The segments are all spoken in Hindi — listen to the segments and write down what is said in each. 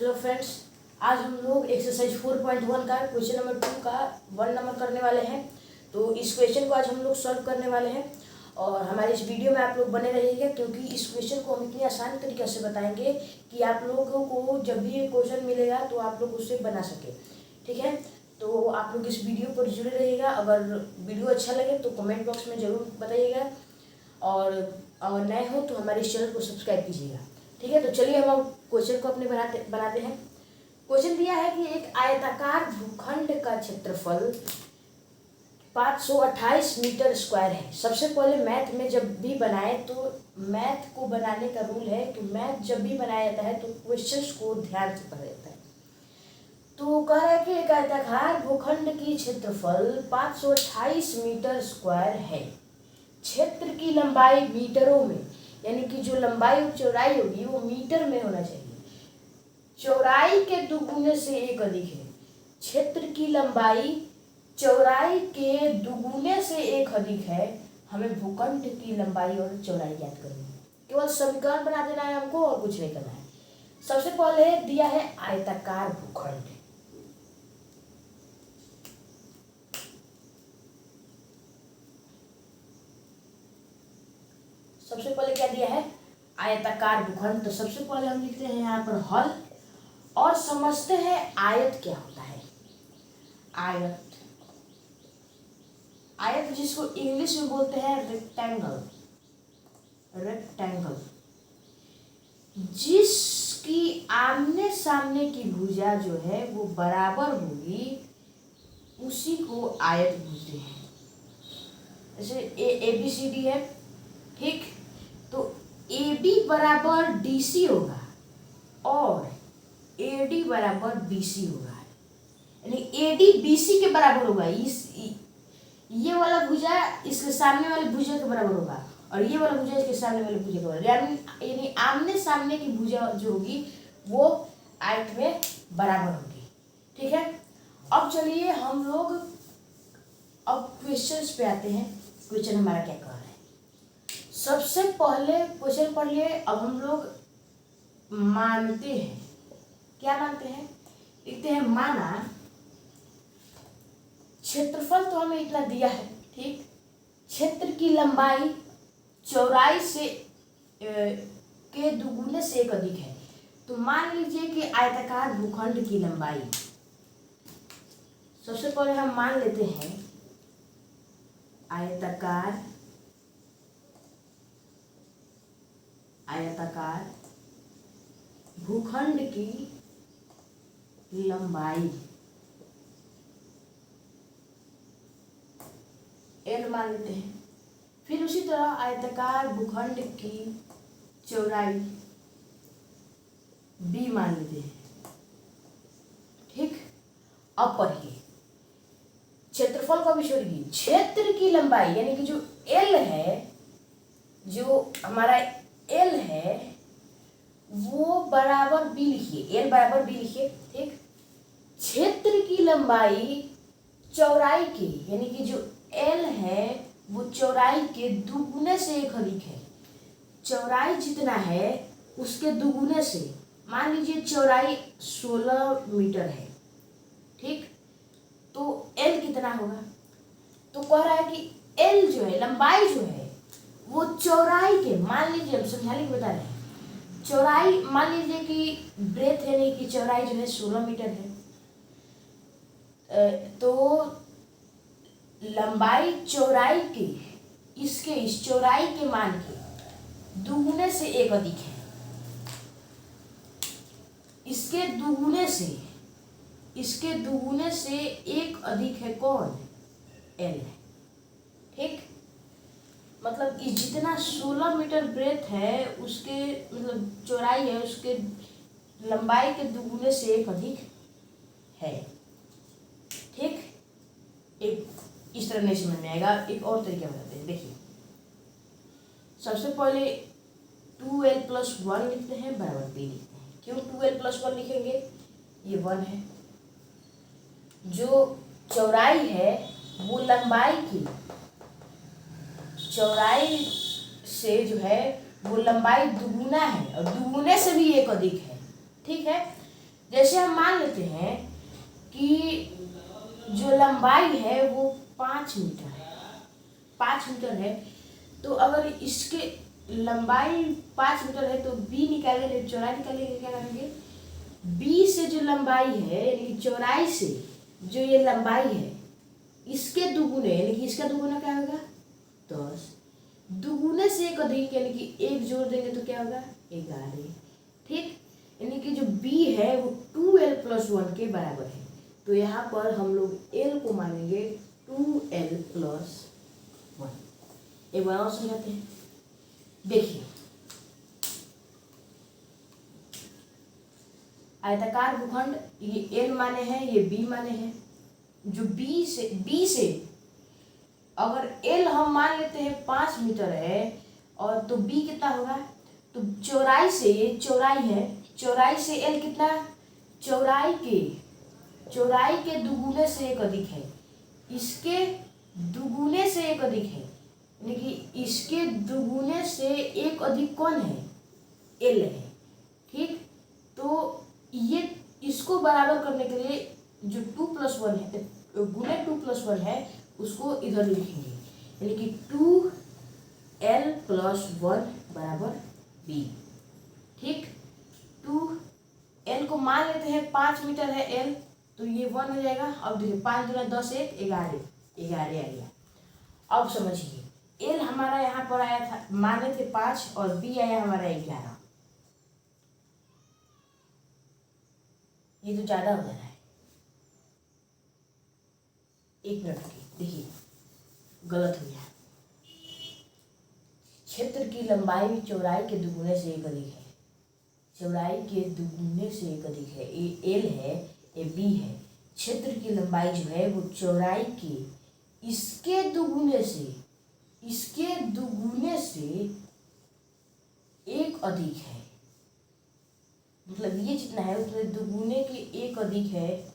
हेलो फ्रेंड्स, आज हम लोग एक्सरसाइज 4.1 का क्वेश्चन नंबर 2 का 1 नंबर करने वाले हैं। तो इस क्वेश्चन को आज हम लोग सॉल्व करने वाले हैं और हमारे इस वीडियो में आप लोग बने रहिएगा, क्योंकि इस क्वेश्चन को हम इतनी आसान तरीके से बताएंगे कि आप लोगों को जब भी ये क्वेश्चन मिलेगा तो आप लोग उससे बना सके। ठीक है, तो आप लोग इस वीडियो पर जुड़े रहिएगा। अगर वीडियो अच्छा लगे तो कमेंट बॉक्स में ज़रूर बताइएगा और अगर नए हो तो हमारे इस चैनल को सब्सक्राइब कीजिएगा। ठीक है, तो चलिए हम अब क्वेश्चन को अपने बनाते हैं। क्वेश्चन दिया है कि एक आयताकार भूखंड का क्षेत्रफल 528 मीटर स्क्वायर है। सबसे पहले मैथ में जब भी बनाए तो मैथ को बनाने का रूल है कि मैथ जब भी बनाया जाता है तो क्वेश्चंस को ध्यान से पढ़ा जाता है। तो कह रहा है कि एक आयताकार भूखंड की क्षेत्रफल 528 मीटर स्क्वायर है। क्षेत्र की लंबाई मीटरों में, यानी कि जो लंबाई और चौड़ाई होगी वो मीटर में होना चाहिए। चौड़ाई के दुगुने से एक अधिक है। क्षेत्र की लंबाई चौड़ाई के दुगुने से एक अधिक है। हमें भूखंड की लंबाई और चौड़ाई ज्ञात करनी है। केवल समीकरण बना देना है हमको और कुछ नहीं करना है। सबसे पहले दिया है आयताकार भूखंड। सबसे पहले क्या दिया है? आयताकार भूखंड। तो सबसे पहले हम लिखते हैं यहाँ पर हल और समझते हैं आयत क्या होता है। आयत, आयत जिसको इंग्लिश में बोलते हैं रेक्टेंगल। रेक्टेंगल जिसकी आमने सामने की भुजा जो है वो बराबर होगी उसी को आयत बोलते हैं। जैसे ABCD है, ठीक, तो AB बराबर DC होगा और AD बराबर BC होगा, यानी AD BC के बराबर होगा। ये वाला भुजा इसके सामने वाले भुजा के बराबर होगा और ये वाला भुजा इसके सामने वाले भुजा के बराबर, यानी आमने सामने की भुजा जो होगी वो आयत में बराबर होगी। ठीक है, अब चलिए हम लोग अब क्वेश्चंस पे आते हैं। क्वेश्चन हमारा क्या कह रहा है? सबसे पहले क्वेश्चन पढ़ लिए। अब हम लोग मानते हैं, क्या मानते हैं? लिखते हैं माना क्षेत्रफल तो हमें इतना दिया है, ठीक, क्षेत्र की लंबाई चौड़ाई से के दुगुने से एक अधिक है। तो मान लीजिए कि आयताकार भूखंड की लंबाई, सबसे पहले हम मान लेते हैं आयताकार भूखंड की लंबाई L मान लेते हैं। फिर उसी तरह आयताकार भूखंड की चौड़ाई B मान लेते हैं। ठीक, अब पढ़िए क्षेत्रफल को भी छोड़िए। क्षेत्र की लंबाई यानी कि जो L है, जो हमारा L है वो बराबर B लिखिए। L बराबर B लिखिए, ठीक। क्षेत्र की लंबाई चौड़ाई के, यानी कि जो L है वो चौड़ाई के दुगुने से एक अधिक है। चौड़ाई जितना है उसके दुगुने से, मान लीजिए चौड़ाई 16 मीटर है, ठीक, तो L कितना होगा? तो कह रहा है कि L जो है, लंबाई जो है वो चौड़ाई के, मान लीजिए हम समझाने के बता रहे हैं, चौड़ाई मान लीजिए कि ब्रेथ यानी कि चौड़ाई जो है 16 मीटर है, तो लंबाई चौड़ाई के इसके इस चौड़ाई के मान के दुगुने से एक अधिक है। इसके दुगुने से एक अधिक है कौन? L है, ठीक। मतलब जितना 16 मीटर ब्रेथ है उसके मतलब चौड़ाई है उसके लंबाई के दुगुने से एक अधिक है, ठीक। एक इस तरह नहीं समझ में आएगा, एक और तरीका बताते हैं। देखिए, सबसे पहले 2L + 1 लिखते हैं बराबर B लिखते हैं। क्यों 2L + 1 लिखेंगे? ये 1 है। जो चौड़ाई है वो लंबाई की चौड़ाई से जो है वो लंबाई दुगुना है और दुगुने से भी एक अधिक है, ठीक है। जैसे हम मान लेते हैं कि जो लंबाई है वो 5 मीटर है, 5 मीटर है, तो अगर इसके लंबाई 5 मीटर है तो बी निकालेंगे, चौड़ाई निकालेंगे, क्या करेंगे, बी से जो लंबाई है यानी कि चौड़ाई से जो ये लंबाई है इसके दुगुने, यानी कि इसका दुगुना क्या होगा 10, दुगुने से एक अधिक यानी कि एक जोड़ देंगे तो क्या होगा 11, ठीक। यानी कि जो b है वो 2l+1 के बराबर है। तो यहाँ पर हम लोग l को मानेंगे 2l+1। एक बार और समझाते हैं, देखिए आयताकार भूखंड, ये l माने हैं, ये b माने हैं। जो b से अगर l हम मान लेते हैं 5 मीटर है और तो b कितना होगा, तो चौड़ाई से, ये चौड़ाई है, चौड़ाई से l कितना, चौड़ाई के दुगुने से एक अधिक है, इसके दुगुने से एक अधिक है, यानी कि इसके दुगुने से एक अधिक कौन है, l है, ठीक। तो ये इसको बराबर करने के लिए जो 2+1 है, गुणे 2+1 है, उसको इधर लिखेंगे, यानी कि 2l+1 बराबर b, ठीक। 2l को मान लेते हैं 5 मीटर है l, तो ये 1 हो जाएगा। अब देखिए 5 दूना 10, 1 11 आ गया। अब समझिए l हमारा यहाँ पर आया था, माने थे 5 और b आया हमारा 11, ये तो ज्यादा हो जा रहा है। एक मिनट देखिए, गलत हो गया, क्षेत्र की लंबाई चौड़ाई के दुगुने से एक अधिक है, चौड़ाई के दुगुने से एक अधिक है, ये l है, ये b है। क्षेत्र की लंबाई जो है वो चौड़ाई के इसके दुगुने से एक अधिक है, मतलब ये जितना है उतने दुगुने के एक अधिक है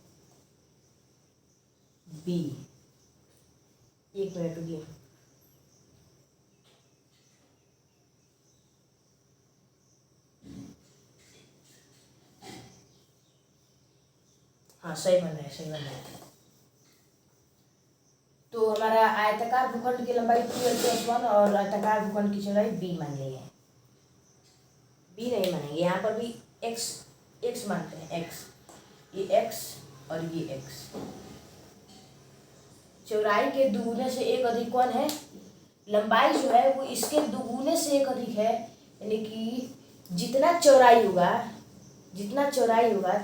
b। एक मिनट रुकिए, हाँ सही बन रहा है। तो हमारा आयताकार भूखंड की लंबाई 2l+1 और आयताकार भूखंड की चौड़ाई b मान ली है, b नहीं मानेंगे, यहाँ पर भी x मानते हैं, ये x और ये x। चौड़ाई के दुगुने से एक अधिक कौन है, लंबाई जो है वो इसके दुगुने से एक अधिक है, यानी कि जितना चौड़ाई होगा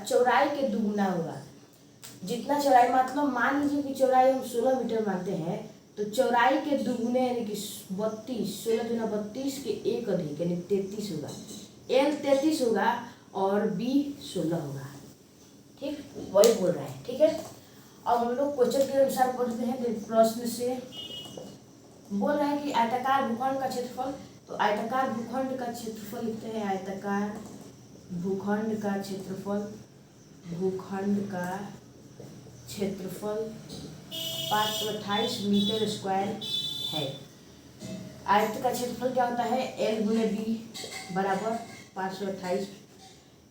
चौड़ाई के दुगुना होगा। जितना चौड़ाई मतलब मान लीजिए कि चौड़ाई हम 16 मीटर मानते हैं, तो चौड़ाई के दुगुने यानी कि 32, 16 दूना 32 के एक अधिक यानी 33 होगा, l 33 होगा और b 16 होगा, ठीक, वही बोल रहे हैं, ठीक है। अब हम लोग क्वेश्चन के अनुसार पढ़ते हैं। प्रश्न से बोल रहे हैं कि आयताकार भूखंड का क्षेत्रफल, तो आयताकार भूखंड का क्षेत्रफल लिखते हैं, आयताकार भूखंड का क्षेत्रफल 528 मीटर स्क्वायर है। आयत का क्षेत्रफल क्या होता है, l गुणे b बराबर 528।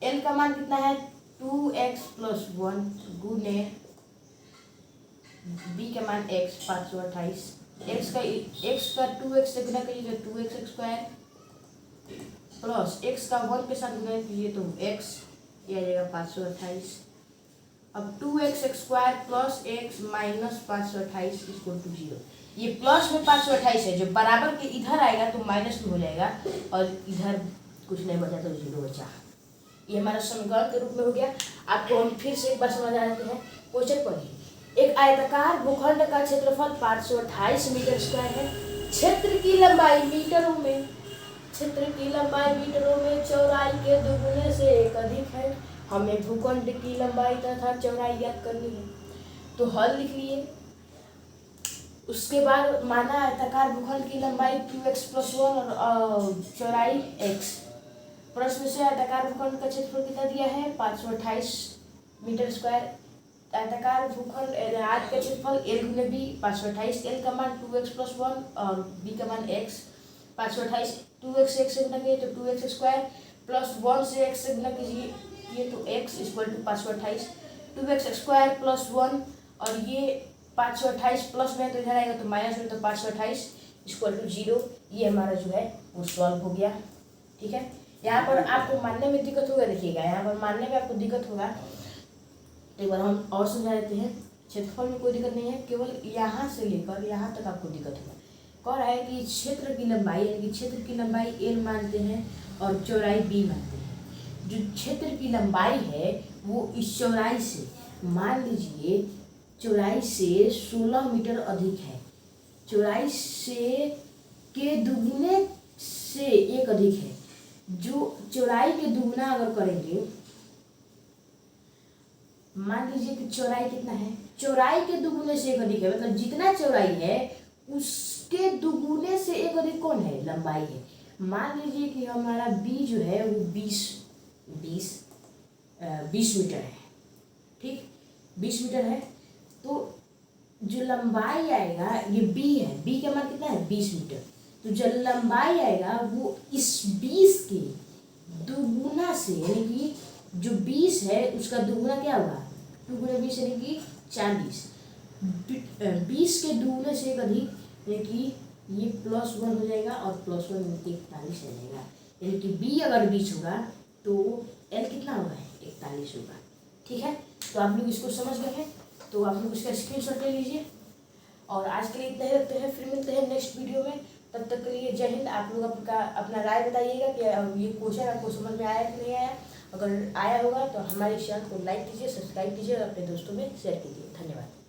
l का मान कितना है 2x+1 गुणे b का मान x 528। x का 2x से गुना करिए तो 2x² प्लस x का 1 के साथ गुना कीजिए तो x, ये आ जाएगा 528। अब 2x² प्लस x माइनस 528 = 0। ये प्लस में 528 है, जो बराबर के इधर आएगा तो माइनस में हो जाएगा और इधर कुछ नहीं बचा तो 0 बचा। ये हमारा समीकरण के रूप में हो गया। आपको हम फिर से एक बार समझ आ जाते हैं। क्वेश्चन पढ़िए, एक आयताकार भूखंड का क्षेत्रफल 528 मीटर स्क्वायर है। क्षेत्र की लंबाई मीटरों में चौड़ाई के दुगुने से एक अधिक है। हमें भूखंड की लंबाई तथा चौड़ाई ज्ञात करनी है, तो हल लिख लिए। उसके बाद माना आयताकार भूखंड की लंबाई 2x+1 और चौड़ाई x। प्रश्न से आयताकार भूखंड का क्षेत्रफल कितना दिया है 528 मीटर स्क्वायर। आयताकार भूखंड आयत का क्षेत्रफल l गुने b 528। l का मान 2x+1 और b का मान x। 528 2x से x से गुना कीजिए तो 2x² प्लस 1 से x से गुना कीजिए ये तो x equal to 528, 2x² plus 1, और ये 528 प्लस में तो इधर आएगा तो माइनस में, तो 528 इक्वल टू 0। ये हमारा जो है वो सॉल्व हो गया। ठीक है, यहाँ पर आपको मानने में दिक्कत होगा, देखिएगा यहाँ पर मानने में आपको दिक्कत होगा, तो एक बार हम और समझा देते हैं। क्षेत्रफल में कोई दिक्कत नहीं है, केवल यहाँ से लेकर यहाँ तक आपको दिक्कत होगा। कह रहा है कि क्षेत्र की लंबाई, यानी कि क्षेत्र की लंबाई L मानते हैं और चौड़ाई B मानते हैं। जो क्षेत्र की लंबाई है वो इस चौड़ाई से, मान लीजिए चौड़ाई से 16 मीटर अधिक है, चौड़ाई से के दुगुने से 1 अधिक है। जो चौड़ाई के दुगुना अगर करेंगे, मान लीजिए कि चौड़ाई कितना है, चौड़ाई के दुगुने से 1 अधिक है, मतलब जितना चौड़ाई है उसके दुगुने से 1 अधिक कौन है, लंबाई है। मान लीजिए कि हमारा b जो है वो 20 मीटर है। ठीक, 20 मीटर है, तो जो लंबाई आएगा, ये b है, b का मान कितना है 20 मीटर, तो जो लंबाई आएगा वो इस 20 के दुगुना से, यानी कि जो 20 है उसका दुगुना क्या होगा, 2 गुना 20 यानी कि 40, 20 के दुगुने से 1 अधिक, यानी कि ये +1 हो जाएगा और +1 41 आ जाएगा, यानी कि b अगर 20 होगा तो l कितना होगा, 41 होगा। ठीक है, तो आप लोग इसको समझ गए हैं, तो आप लोग इसका स्क्रीनशॉट ले लीजिए। और आज के लिए इतना ही रखते हैं, फिर मिलते हैं नेक्स्ट वीडियो में। तब तक के लिए जय हिंद। आप लोग अपना राय बताइएगा कि ये क्वेश्चन आपको समझ में आया कि नहीं आया। अगर आया होगा तो हमारे चैनल को लाइक कीजिए, सब्सक्राइब कीजिए और अपने दोस्तों में शेयर कीजिए। धन्यवाद।